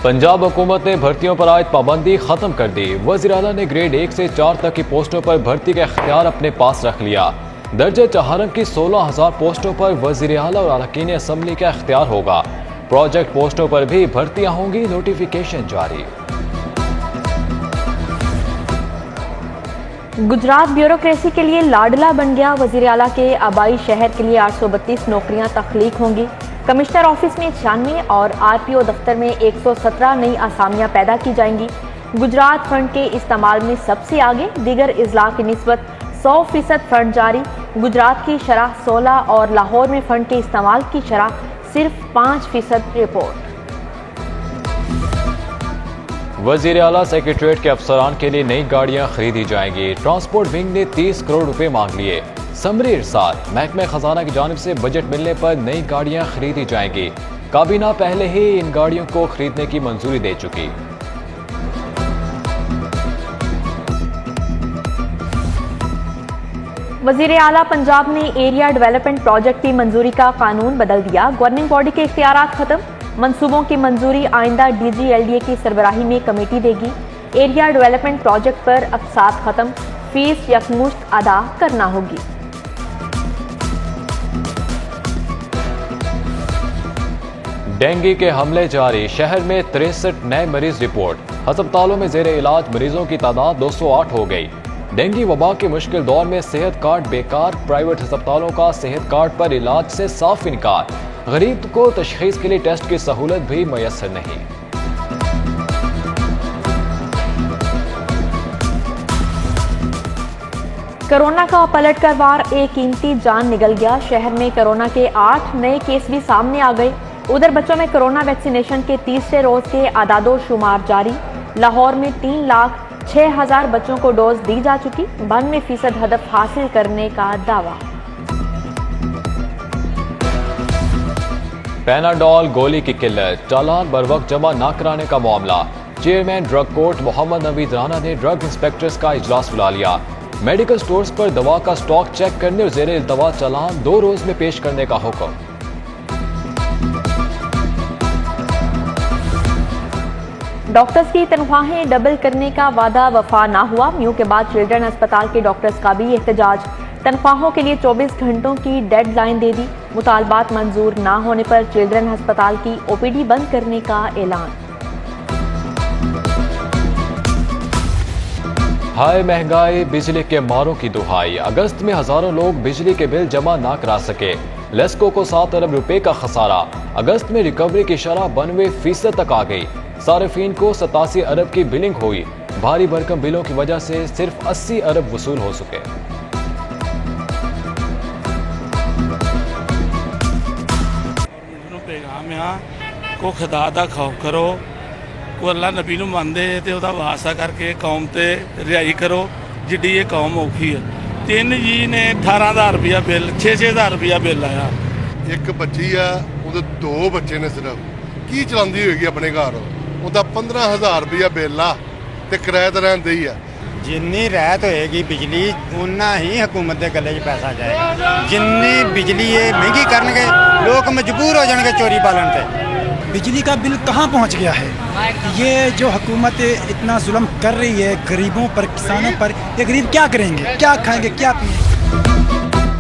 पंजाब हुकूमत ने भर्तियों पर आयद पाबंदी खत्म कर दी। वज़ीर आला ने ग्रेड 1 से 4 तक की पोस्टों पर भर्ती का इख्तियार अपने पास रख लिया। दर्जे चहारम की 16,000 पोस्टों पर वज़ीर आला और अरकान असम्बली का इख्तियार होगा। प्रोजेक्ट पोस्टों पर भी भर्तियां होंगी, नोटिफिकेशन जारी। गुजरात ब्यूरोक्रेसी के लिए लाडला बन गया। वज़ीर आला के आबाई शहर के लिए 832 नौकरियां तख्लीक होंगी। कमिश्नर ऑफिस में 96 और RPO दफ्तर में 117 नई आसामियां पैदा की जाएंगी। गुजरात फंड के इस्तेमाल में सबसे आगे, दीगर इजला की निस्बत 100% फंड जारी। गुजरात की शरह 16 और लाहौर में फंड के इस्तेमाल की शरह सिर्फ 5% रिपोर्ट। वज़ीर आला सेक्रेटरीट के अफसरान के लिए नई गाड़ियां खरीदी जाएंगी। ट्रांसपोर्ट विंग ने 30 करोड़ रुपए मांग लिए। समरी इरसाल, महकमे खजाना की जानिब से बजट मिलने पर नई गाड़ियां खरीदी जाएंगी। काबीना पहले ही इन गाड़ियों को खरीदने की मंजूरी दे चुकी। वज़ीर आला पंजाब ने एरिया डेवलपमेंट प्रोजेक्ट की मंजूरी का कानून बदल दिया। गवर्निंग बॉडी के इख्तियारात खत्म। मंसूबों की मंजूरी आइंदा DG-LDA की सरबराही में कमेटी देगी। एरिया डेवलपमेंट प्रोजेक्ट पर अफसाद खत्म। फीस यकमुश्त अदा करना होगी। डेंगू के हमले जारी। शहर में 63 नए मरीज रिपोर्ट। अस्पतालों में जेर इलाज मरीजों की तादाद 208 हो गई। डेंगू वबा के मुश्किल दौर में सेहत कार्ड बेकार। प्राइवेट अस्पतालों का सेहत कार्ड पर इलाज से साफ इनकार। गरीब को तशखीस के लिए टेस्ट की सहूलत भी मयसर नहीं। कोरोना का पलटकर वार, एक कीमती जान निकल गया। शहर में कोरोना के 8 नए केस भी सामने आ गए। उधर बच्चों में कोरोना वैक्सीनेशन के तीसरे रोज के आदादो शुमार जारी। लाहौर में 3,06,000 बच्चों को डोज दी जा चुकी। 92% हदफ हासिल करने का दावा। पैनाडोल गोली की किल्लत। चालान बर वक्त जमा न कराने का मामला। Chairman drug court Mohammad Naveed Rana ने ड्रग इंस्पेक्टर्स का इजलास बुला लिया। मेडिकल स्टोर्स पर दवा का स्टॉक चेक करने और जेर इल्तवा चालान 2 रोज में पेश करने का हुक्म। डॉक्टर्स की तनख्वाहें डबल करने का वादा वफा ना हुआ। म्यू के बाद चिल्ड्रन अस्पताल के डॉक्टर्स का भी एहतजाज। तनख्वाहों के लिए 24 घंटों की डेडलाइन दे दी। मुतालबात मंजूर ना होने पर चिल्ड्रन अस्पताल की OPD बंद करने का ऐलान। हाय महंगाई, बिजली के मारों की दुहाई। अगस्त में हजारों लोग बिजली के बिल जमा ना करा सके। लेस्को को 7 अरब रुपए का खसारा। अगस्त में रिकवरी की शरह 92% तक आ गई। सार्फिन को 87 अरब की बिलिंग हुई। भारी भरकम बिलों की वजह से सिर्फ 80 अरब वसूल हो सके। को खुदा दा खौफ करो, को अल्लाह नबी नूं मनदे ते ओहदा वास्ता करके कौम ते रिहाई करो, जिड्डी ये कौम औखी है। 3 जी ने 18,000 रुपया बिल, 6-6,000 रुपया बिल आया। एक बच्ची आ, ਉਹਦੇ 2 ਬੱਚੇ ਨੇ ਸਿਰਫ। ਕੀ ਚਲਾਉਂਦੀ ਹੋਏਗੀ ਆਪਣੇ ਘਰ? ਉਹਦਾ 15,000 रुपया बिल आ ਤੇ ਕਿਰਾਏ ਤੇ ਰਹਿੰਦੇ ਹੀ ਆ। जिन्नी राहत होएगी बिजली उन्ना ही हुकूमत के गले पैसा जाएगा। जिन्नी बिजली ये महंगी करनगे लोग मजबूर हो जाएंगे चोरी पालन से। बिजली का बिल कहाँ पहुँच गया है? ये जो हुकूमत इतना जुल्म कर रही है गरीबों पर, किसानों पर, ये गरीब क्या करेंगे, क्या खाएंगे, क्या पिएंगे?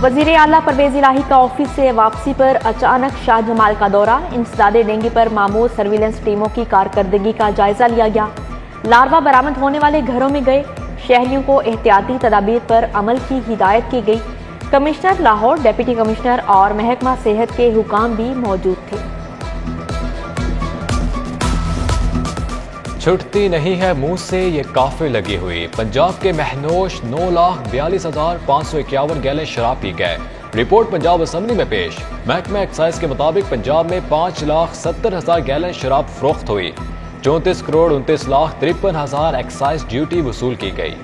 वज़ीर आला परवेज इलाही का ऑफिस से वापसी पर अचानक शाह जमाल का दौरा। इंसदादे डेंगू पर मामूर सर्विलेंस टीमों की कारकर्दगी का जायजा लिया गया। लार्वा बरामद होने वाले घरों में गए। शहरियों को एहतियाती तदाबीर पर अमल की हिदायत की गई। कमिश्नर लाहौर, डिप्टी कमिश्नर और महकमा सेहत के हुकाम भी मौजूद थे। छुटती नहीं है मुंह से ये काफिर लगी हुई। पंजाब के महनोश 9,42,551 गैलन शराब पी गए। रिपोर्ट पंजाब असम्बली में पेश। महकमा एक्साइज के मुताबिक पंजाब में 5,70,000 गैलन शराब फरोख्त हुई। 34 करोड़ 29,53,000 एक्साइज ड्यूटी वसूल की गई।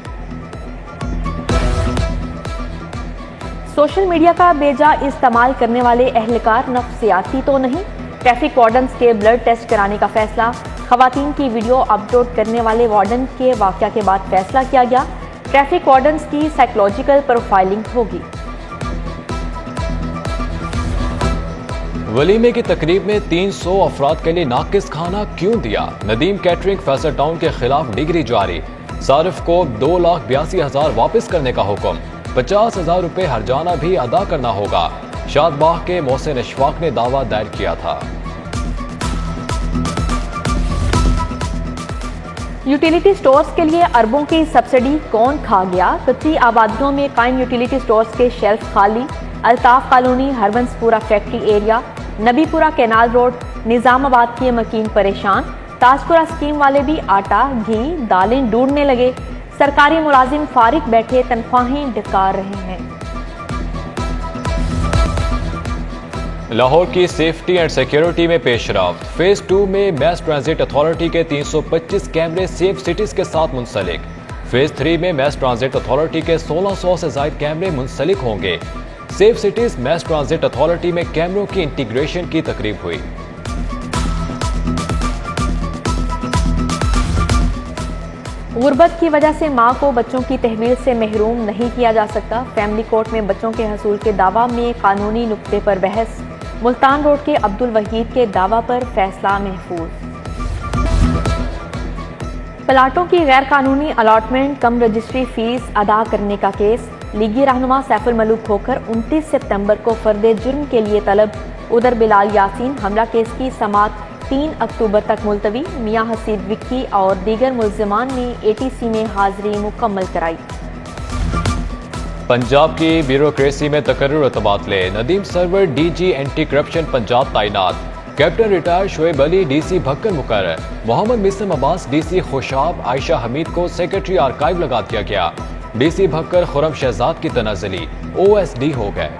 सोशल मीडिया का बेजा इस्तेमाल करने वाले एहलकार नफ्सियाती तो नहीं। ट्रैफिक वार्डन्स के ब्लड टेस्ट कराने का फैसला। खवातीन की वीडियो अपलोड करने वाले वार्डन के वाकया के बाद फैसला किया गया। ट्रैफिक वार्डन्स की साइकोलॉजिकल प्रोफाइलिंग होगी। वलीमे की तकरीब में 300 अफराद के लिए नाकिस खाना क्यों दिया? नदीम कैटरिंग फैसल टाउन के खिलाफ डिग्री जारी। सारिफ को 2,82,000 वापस करने का हुक्म। 50,000 रुपए हर्जाना भी अदा करना होगा। शादबाग के मोहसिन इशफाक ने दावा दायर किया था। यूटिलिटी स्टोर्स के लिए अरबों की सब्सिडी कौन खा गया? कच्ची आबादियों में कायम यूटिलिटी स्टोर्स के शेल्फ खाली। Altaf colony, Harbanspura factory area, Nabipura canal road, Nizamabad के मकीन परेशान। ताजपुरा स्कीम वाले भी आटा, घी, दालें ढूंढने लगे। सरकारी मुलाजिम फारिग बैठे तनख्वाहें डकार रहे हैं। लाहौर की सेफ्टी एंड सिक्योरिटी में पेशरफ्त। फेज 2 में मैस ट्रांजिट अथॉरिटी के 325 कैमरे सेफ सिटीज के साथ मुंसलिक। फेज 3 में मैस ट्रांजिट अथॉरिटी के 1600 से ज्यादा कैमरे मुंसलिक होंगे। Safe cities mass transit authority में कैमरों की इंटीग्रेशन की तकरीब हुई। गुर्बत की वजह से मां को बच्चों की तहवील से महरूम नहीं किया जा सकता। फैमिली कोर्ट में बच्चों के हसूल के दावा में कानूनी नुक्ते पर बहस। मुल्तान रोड के अब्दुल वहीद के दावा पर फैसला महफूज। प्लाटों की गैर कानूनी अलॉटमेंट कम रजिस्ट्री फीस अदा करने का केस। लीगी रहनुमा सैफुल मलूक होकर 29 सितंबर को फर्दे जुर्म के लिए तलब। उधर बिलाल यासीन हमला केस की समात 3 अक्टूबर तक मुलतवी। मियां हसीब विक्की और दीगर मुल्जिमान ने ATC में हाजिरी मुकम्मल कराई। पंजाब की ब्यूरोक्रेसी में तकर्रुर तबादले। Nadeem Sarwar DG anti corruption Punjab तैनात। Captain retire Shoaib Ali DC Bhakkar मुकर्रर। मोहम्मद मिसम अब्बास DC खुशाब। आयशा हमीद को सेक्रेटरी आर्काइव लगा दिया गया। DC भक्कर खुरम शहजाद की तनाजली OSD हो गए।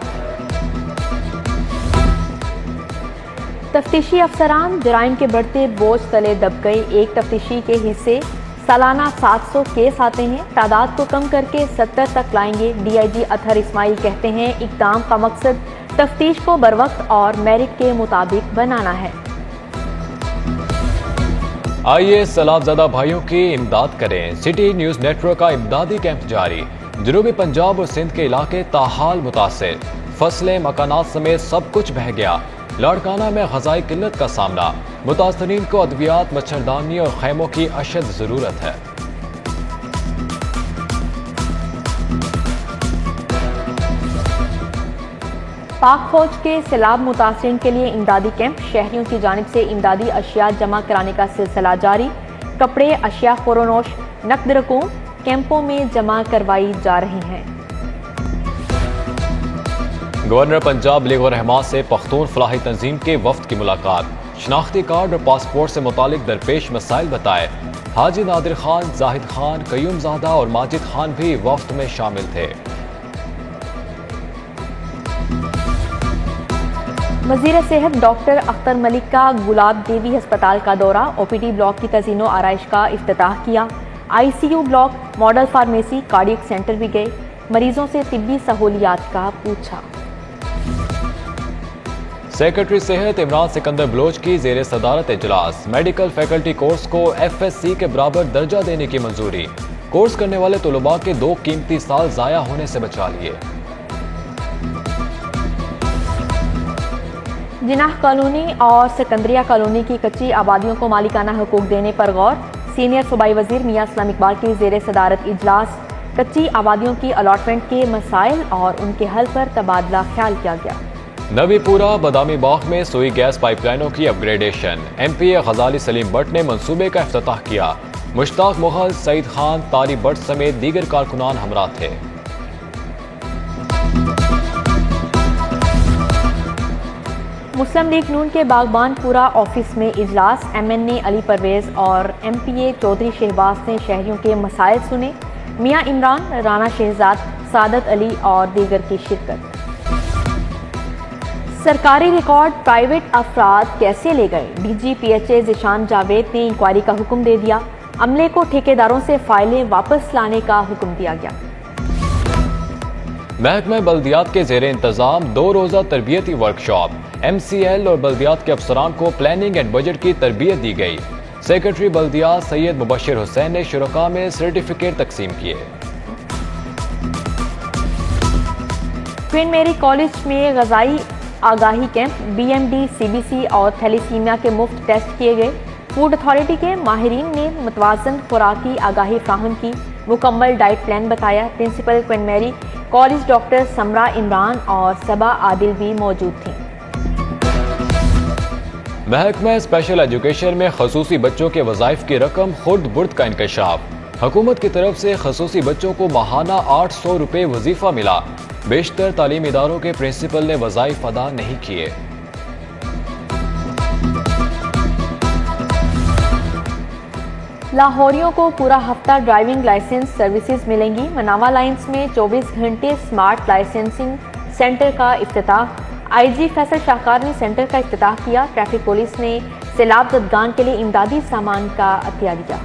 तफ्तीशी अफसरान जराइम के बढ़ते बोझ तले दब गए। एक तफ्तीशी के हिस्से सालाना 700 केस आते हैं। तादाद को कम करके 70 तक लाएंगे। DIG अतहर इस्माइल कहते हैं इक़दाम का मकसद तफ्तीश को बरवक्त और मेरिट के मुताबिक बनाना है। आइए सलामज़दा भाइयों की इमदाद करें। सिटी न्यूज़ नेटवर्क का इमदादी कैंप जारी। जनूबी पंजाब और सिंध के इलाके ताहाल मुतासिर। फसलें, मकानात समेत सब कुछ बह गया। लाड़काना में ग़ज़ाई किल्लत का सामना। मुतासरीन को अद्वियात, मच्छरदानी और खैमों की अशद ज़रूरत है। पाक फौज के सैलाब मुतासरीन के लिए इमदादी कैंप। शहरियों की जानिब से इमदादी अशिया जमा कराने का सिलसिला जारी। कपड़े, अशिया खोरोनोश, नकद रकूम कैंपों में जमा करवाई जा रही हैं। गवर्नर पंजाब लीगर रहमान से पख्तून फलाही तंजीम के वफ्द की मुलाकात। शनाख्ती कार्ड और पासपोर्ट से मुतालिक दरपेश मसाइल बताए। हाजी नादिर खान, जाहिद खान, कयूमजादा और माजिद खान भी वफ्द में शामिल थे। वज़ीर सेहत डॉक्टर अख्तर मलिक का गुलाब देवी अस्पताल का दौरा। OPD ब्लॉक की तज़ीनो आराइश का इफ्तिताह किया। ICU block, model pharmacy, cardiac centre भी गए। मरीजों से तिब्बी सहूलियात का पूछा। सेक्रेटरी सेहत इमरान सिकंदर बलोच की जेर सदारत इजलास। मेडिकल फैकल्टी कोर्स को FSC के बराबर दर्जा देने की मंजूरी। कोर्स करने वाले तलबा के 2 कीमती साल जाया होने से बचा लिए। जिनाह कॉलोनी और सिकंदरिया कॉलोनी की कच्ची आबादियों को मालिकाना हुकूक देने पर गौर। सीनियर सूबाई वजीर मियां इस्लाम इकबाल की जेर सदारत इजलास। कच्ची आबादियों की अलॉटमेंट के मसाइल और उनके हल पर तबादला ख्याल किया गया। नबीपुरा बदामी बाग में सुई गैस पाइपलाइनों की अपग्रेडेशन। MPA गजाली सलीम भट्ट ने मंसूबे का इफ्तिताह किया। मुश्ताक मुगल, सईद खान, तारी भट्ट समेत दीगर कारकुनान हमरा थे। मुस्लिम लीग नून के बागबानपुरा ऑफिस में इजलास। MNA अली परवेज और MPA चौधरी शहबाज ने शहरियों के मसाइल सुने। मियां इमरान, राना शहजाद, सादत अली और दीगर की शिरकत। सरकारी रिकॉर्ड प्राइवेट अफराद कैसे ले गए? DG PHA ज़िशान जावेद ने इंक्वायरी का हुक्म दे दिया। अमले को ठेकेदारों से फाइलें वापस लाने का हुक्म दिया गया। महकमा बल्दियात के जेर इंतजाम 2 रोज़ा तरबियती वर्कशॉप। MCL और बल्दियात के अफसरान को प्लानिंग एंड बजट की तरबियत दी गई। सेक्रेटरी बल्दियात सैयद मुबशिर हुसैन ने शुरका में सर्टिफिकेट तकसीम किए। क्वीन मेरी कॉलेज में ग़ज़ाई आगाही कैंप, BMD, CBC और थैलीसीमिया के मुफ्त टेस्ट किए गए। फूड अथॉरिटी के माहिरीन ने मुतवाज़न खुराकी आगाही फ्राहम की, मुकम्मल डाइट प्लान बताया। Principal Queen Mary college doctor Samra Imran और सबा आदिल भी मौजूद थीं। महकमा स्पेशल एजुकेशन में खसूसी बच्चों के वज़ाइफ की रकम खुर्द बुर्द का इंकशाफ। हुकूमत की तरफ से खसूसी बच्चों को माहाना 800 रुपये वजीफा मिला। बेशतर तालीमी इदारों के प्रिंसिपल ने वज़ाइफ अदा नहीं किए। लाहौरियों को पूरा हफ्ता ड्राइविंग लाइसेंस सर्विसेज मिलेंगी। मनावा लाइन्स में 24 घंटे स्मार्ट लाइसेंसिंग सेंटर का इफ्तिताह। IG फैसल शाहकार ने सेंटर का इफ्तिताह किया। ट्रैफिक पुलिस ने सैलाब ज़दगान के लिए इमदादी सामान का अतिया दिया।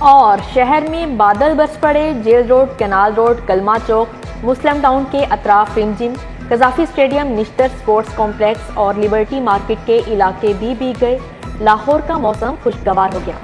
और शहर में बादल बरस पड़े। जेल रोड, कैनाल रोड, कलमा चौक, मुस्लिम टाउन के अतराफ रिमझिम। Gaddafi stadium, Nishtar sports complex और लिबर्टी मार्केट के इलाके भी भीग गए। लाहौर का मौसम खुशगवार हो गया।